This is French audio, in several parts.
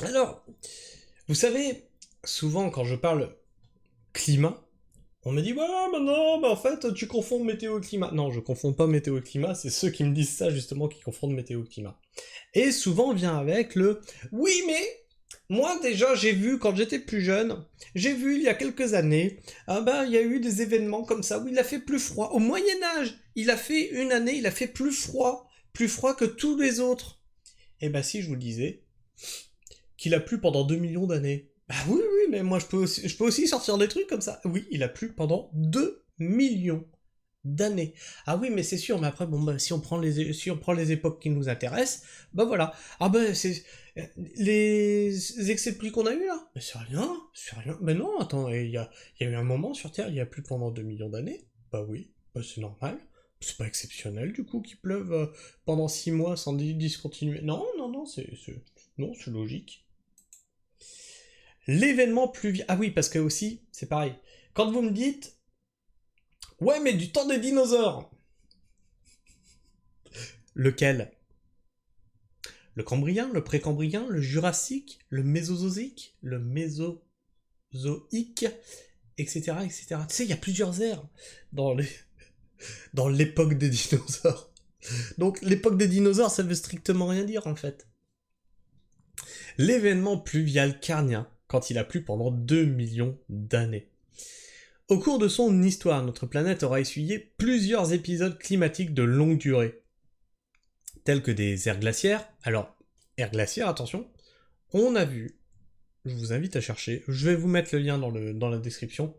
Alors, vous savez, souvent quand je parle climat, on me dit ouais, mais non, mais en fait tu confonds météo et climat. Non, je confonds pas météo et climat, c'est ceux qui me disent ça justement qui confondent météo et climat. Et souvent vient avec le oui, mais moi déjà j'ai vu quand j'étais plus jeune, j'ai vu il y a quelques années, ah ben il y a eu des événements comme ça où il a fait plus froid. Au Moyen Âge, il a fait une année, il a fait plus froid que tous les autres. Et ben si je vous le disais qu'il a plu pendant 2 millions d'années. Bah oui, oui, mais moi je peux aussi sortir des trucs comme ça. Oui, il a plu pendant 2 millions d'années. Ah oui, mais c'est sûr, mais après, bon, bah, si on prend les époques qui nous intéressent, bah voilà. Ah bah, c'est. Les excès de pluie qu'on a eu là, mais c'est rien. Mais non, attends, il y a eu un moment sur Terre, il y a plu pendant 2 millions d'années. Bah oui, bah c'est normal. C'est pas exceptionnel du coup qu'il pleuve pendant 6 mois sans discontinuer. Non, non, non, non, c'est logique. L'événement pluvial. Ah oui, parce que aussi, c'est pareil. Quand vous me dites, ouais, mais du temps des dinosaures, lequel? Le Cambrien, le Précambrien, le Jurassique, le Mésozoïque, le Mésozoïque, etc., etc. Tu sais, il y a plusieurs ères dans les... dans l'époque des dinosaures. Donc, l'époque des dinosaures, ça veut strictement rien dire, en fait. L'événement pluvial carnien, quand il a plu pendant 2 millions d'années. Au cours de son histoire, notre planète aura essuyé plusieurs épisodes climatiques de longue durée, tels que des ères glaciaires. Alors, ères glaciaires, attention, on a vu, je vous invite à chercher, je vais vous mettre le lien dans la description,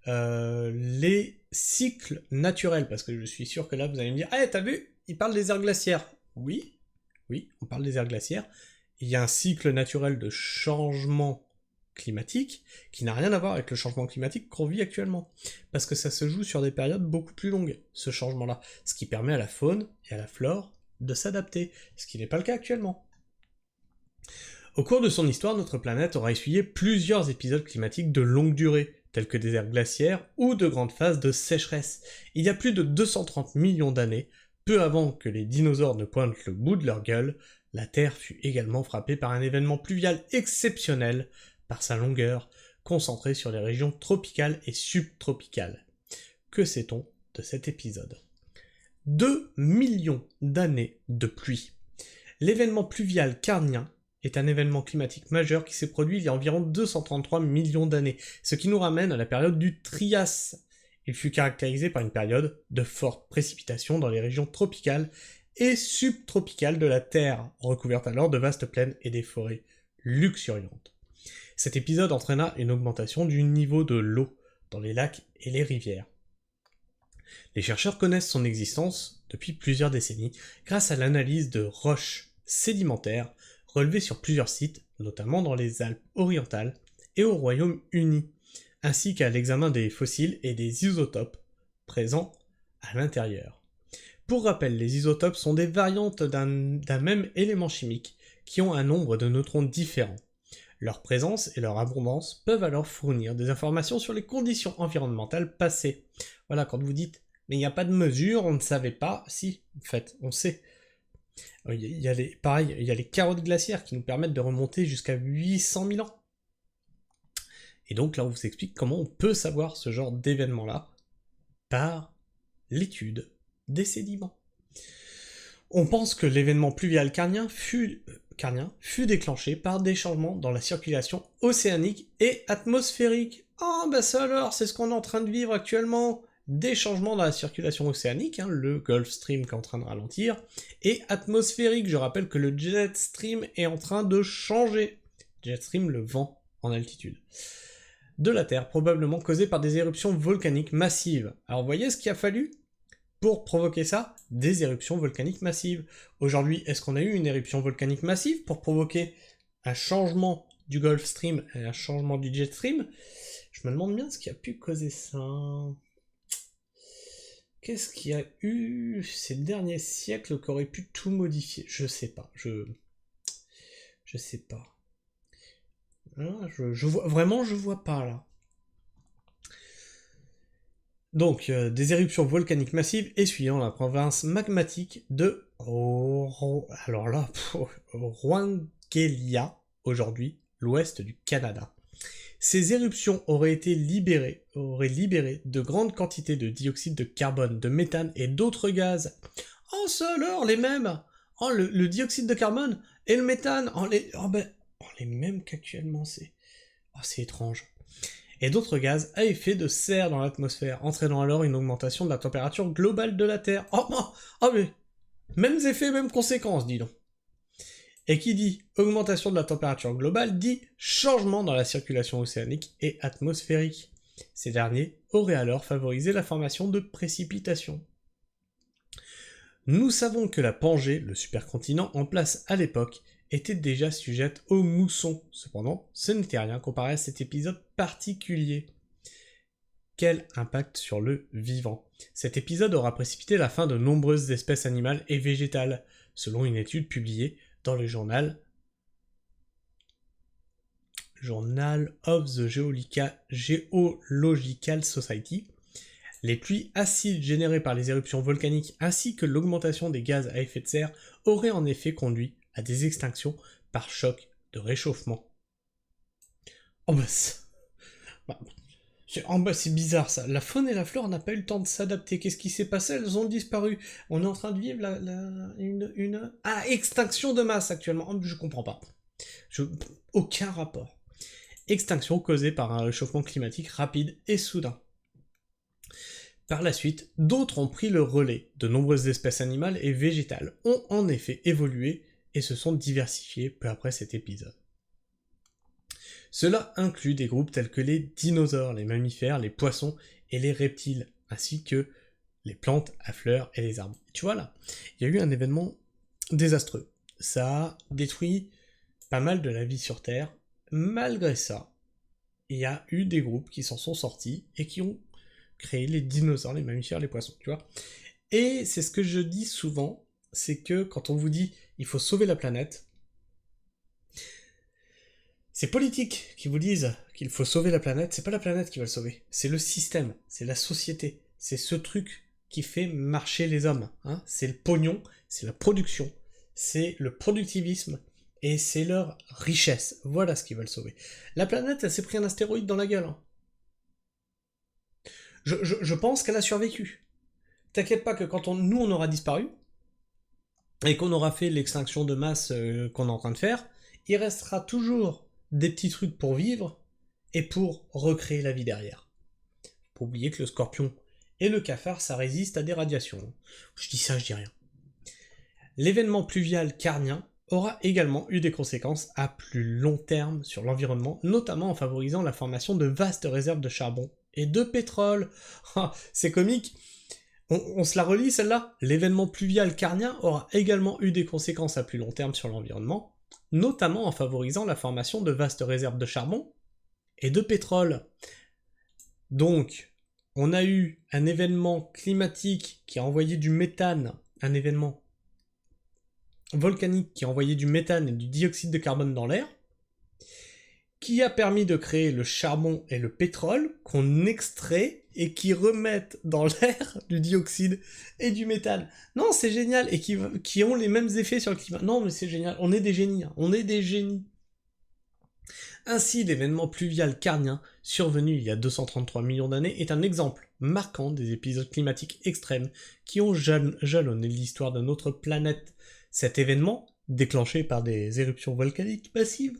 les cycles naturels, parce que je suis sûr que là, vous allez me dire, ah, t'as vu, il parle des ères glaciaires. Oui, oui, on parle des ères glaciaires. Il y a un cycle naturel de changement climatique qui n'a rien à voir avec le changement climatique qu'on vit actuellement. Parce que ça se joue sur des périodes beaucoup plus longues, ce changement-là. Ce qui permet à la faune et à la flore de s'adapter, ce qui n'est pas le cas actuellement. Au cours de son histoire, notre planète aura essuyé plusieurs épisodes climatiques de longue durée, tels que des ères glaciaires ou de grandes phases de sécheresse. Il y a plus de 230 millions d'années, peu avant que les dinosaures ne pointent le bout de leur gueule, la Terre fut également frappée par un événement pluvial exceptionnel par sa longueur, concentré sur les régions tropicales et subtropicales. Que sait-on de cet épisode? 2 millions d'années de pluie. L'événement pluvial carnien est un événement climatique majeur qui s'est produit il y a environ 233 millions d'années, ce qui nous ramène à la période du Trias. Il fut caractérisé par une période de fortes précipitations dans les régions tropicales et subtropicales de la Terre, recouverte alors de vastes plaines et des forêts luxuriantes. Cet épisode entraîna une augmentation du niveau de l'eau dans les lacs et les rivières. Les chercheurs connaissent son existence depuis plusieurs décennies grâce à l'analyse de roches sédimentaires relevées sur plusieurs sites, notamment dans les Alpes orientales et au Royaume-Uni, ainsi qu'à l'examen des fossiles et des isotopes présents à l'intérieur. Pour rappel, les isotopes sont des variantes d'un même élément chimique qui ont un nombre de neutrons différents. Leur présence et leur abondance peuvent alors fournir des informations sur les conditions environnementales passées. Voilà, quand vous dites mais il n'y a pas de mesure, on ne savait pas. Si, en fait, on sait. Pareil, il y a les carottes glaciaires qui nous permettent de remonter jusqu'à 800 000 ans. Et donc là, on vous explique comment on peut savoir ce genre d'événement-là par l'étude des sédiments. On pense que l'événement pluvial carnien fut déclenché par des changements dans la circulation océanique et atmosphérique. Ah bah ça alors, c'est ce qu'on est en train de vivre actuellement. Des changements dans la circulation océanique, le Gulf Stream qui est en train de ralentir, et atmosphérique, je rappelle que le jet stream est en train de changer. Jet stream, le vent en altitude. De la Terre, probablement causé par des éruptions volcaniques massives. Alors vous voyez ce qu'il a fallu pour provoquer ça? Des éruptions volcaniques massives. Aujourd'hui, est-ce qu'on a eu une éruption volcanique massive pour provoquer un changement du Gulf Stream et un changement du Jet Stream? Je me demande bien ce qui a pu causer ça. Qu'est-ce qu'il y a eu ces derniers siècles qui aurait pu tout modifier? Je sais pas. Je sais pas. Je vois, vraiment, je vois pas là. Donc, des éruptions volcaniques massives essuyant la province magmatique de alors là, Rwangelia aujourd'hui l'ouest du Canada. Ces éruptions auraient libéré de grandes quantités de dioxyde de carbone, de méthane et d'autres gaz. Oh, ça alors, les mêmes. Oh, le dioxyde de carbone et le méthane, les mêmes qu'actuellement, c'est étrange. Et d'autres gaz à effet de serre dans l'atmosphère, entraînant alors une augmentation de la température globale de la Terre. Mais mêmes effets, mêmes conséquences, dis donc. Et qui dit augmentation de la température globale dit changement dans la circulation océanique et atmosphérique. Ces derniers auraient alors favorisé la formation de précipitations. Nous savons que la Pangée, le supercontinent en place à l'époque, était déjà sujette aux moussons. Cependant, ce n'était rien comparé à cet épisode particulier. Quel impact sur le vivant? Cet épisode aura précipité la fin de nombreuses espèces animales et végétales, selon une étude publiée dans le Journal of the Geological Society. Les pluies acides générées par les éruptions volcaniques ainsi que l'augmentation des gaz à effet de serre auraient en effet conduit à des extinctions par choc de réchauffement. C'est bizarre ça. La faune et la flore n'ont pas eu le temps de s'adapter. Qu'est-ce qui s'est passé? Elles ont disparu. On est en train de vivre une extinction de masse actuellement. Je comprends pas. Aucun rapport. Extinction causée par un réchauffement climatique rapide et soudain. Par la suite, d'autres ont pris le relais. De nombreuses espèces animales et végétales ont en effet évolué et se sont diversifiées peu après cet épisode. Cela inclut des groupes tels que les dinosaures, les mammifères, les poissons et les reptiles, ainsi que les plantes à fleurs et les arbres. Tu vois là, il y a eu un événement désastreux. Ça a détruit pas mal de la vie sur Terre. Malgré ça, il y a eu des groupes qui s'en sont sortis et qui ont créé les dinosaures, les mammifères, les poissons, tu vois. Et c'est ce que je dis souvent, c'est que quand on vous dit il faut sauver la planète, ces politiques qui vous disent qu'il faut sauver la planète, c'est pas la planète qui va le sauver, c'est le système, c'est la société, c'est ce truc qui fait marcher les hommes, hein. C'est le pognon, c'est la production, c'est le productivisme, et c'est leur richesse, voilà ce qu'ils veulent sauver. La planète, elle s'est pris un astéroïde dans la gueule. Hein. Je pense qu'elle a survécu. T'inquiète pas que quand nous on aura disparu, et qu'on aura fait l'extinction de masse qu'on est en train de faire, il restera toujours des petits trucs pour vivre et pour recréer la vie derrière. Faut pas oublier que le scorpion et le cafard, ça résiste à des radiations. Je dis ça, je dis rien. L'événement pluvial carnien aura également eu des conséquences à plus long terme sur l'environnement, notamment en favorisant la formation de vastes réserves de charbon et de pétrole. C'est comique. On se la relit celle-là. L'événement pluvial carnien aura également eu des conséquences à plus long terme sur l'environnement, notamment en favorisant la formation de vastes réserves de charbon et de pétrole. Donc, on a eu un événement climatique qui a envoyé du méthane, un événement volcanique qui a envoyé du méthane et du dioxyde de carbone dans l'air, qui a permis de créer le charbon et le pétrole qu'on extrait et qui remettent dans l'air du dioxyde et du méthane. Non, c'est génial, et qui ont les mêmes effets sur le climat. Non, mais c'est génial, on est des génies, hein. On est des génies. Ainsi, l'événement pluvial carnien, survenu il y a 233 millions d'années, est un exemple marquant des épisodes climatiques extrêmes qui ont jalonné l'histoire de notre planète. Cet événement, déclenché par des éruptions volcaniques massives,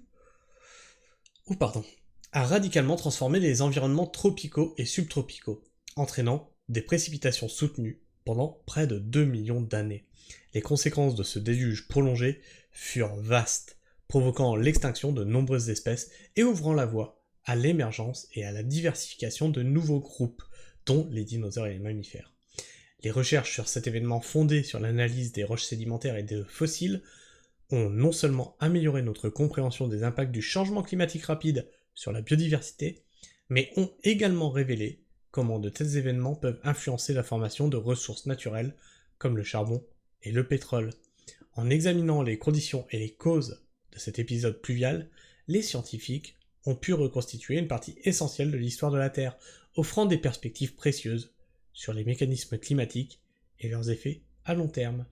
a radicalement transformé les environnements tropicaux et subtropicaux, entraînant des précipitations soutenues pendant près de 2 millions d'années. Les conséquences de ce déluge prolongé furent vastes, provoquant l'extinction de nombreuses espèces et ouvrant la voie à l'émergence et à la diversification de nouveaux groupes, dont les dinosaures et les mammifères. Les recherches sur cet événement fondées sur l'analyse des roches sédimentaires et des fossiles ont non seulement amélioré notre compréhension des impacts du changement climatique rapide sur la biodiversité, mais ont également révélé comment de tels événements peuvent influencer la formation de ressources naturelles comme le charbon et le pétrole. En examinant les conditions et les causes de cet épisode pluvial, les scientifiques ont pu reconstituer une partie essentielle de l'histoire de la Terre, offrant des perspectives précieuses sur les mécanismes climatiques et leurs effets à long terme.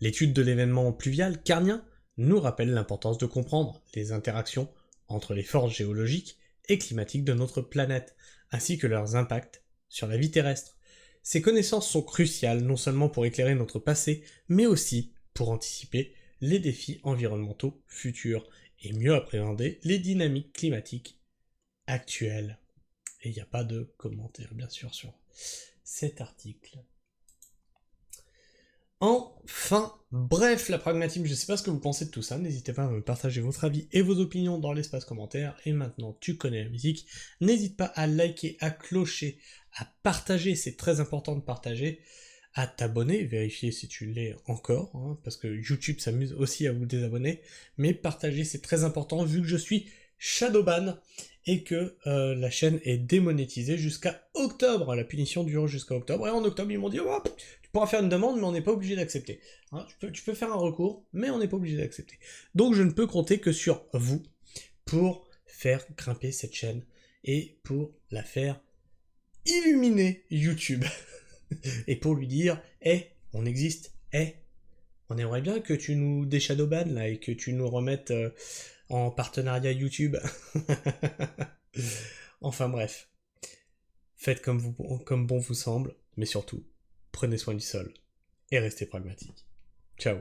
L'étude de l'événement pluvial carnien nous rappelle l'importance de comprendre les interactions entre les forces géologiques et climatiques de notre planète, ainsi que leurs impacts sur la vie terrestre. Ces connaissances sont cruciales non seulement pour éclairer notre passé, mais aussi pour anticiper les défis environnementaux futurs et mieux appréhender les dynamiques climatiques actuelles. Et il n'y a pas de commentaire, bien sûr, sur cet article. Enfin, bref, la pragmatisme, je ne sais pas ce que vous pensez de tout ça, n'hésitez pas à me partager votre avis et vos opinions dans l'espace commentaire, et maintenant tu connais la musique, n'hésite pas à liker, à clocher, à partager, c'est très important de partager, à t'abonner, vérifier si tu l'es encore, hein, parce que YouTube s'amuse aussi à vous désabonner, mais partager c'est très important vu que je suis Shadowban, et que la chaîne est démonétisée jusqu'à octobre, la punition dure jusqu'à octobre, et en octobre ils m'ont dit oh, tu pourras faire une demande, mais on n'est pas obligé d'accepter. Hein, tu peux faire un recours, mais on n'est pas obligé d'accepter. Donc je ne peux compter que sur vous pour faire grimper cette chaîne et pour la faire illuminer YouTube. Et pour lui dire, on existe, on aimerait bien que tu nous déshadowban là et que tu nous remettes en partenariat YouTube. Enfin bref, faites comme bon vous semble, mais surtout, prenez soin du sol et restez pragmatique. Ciao.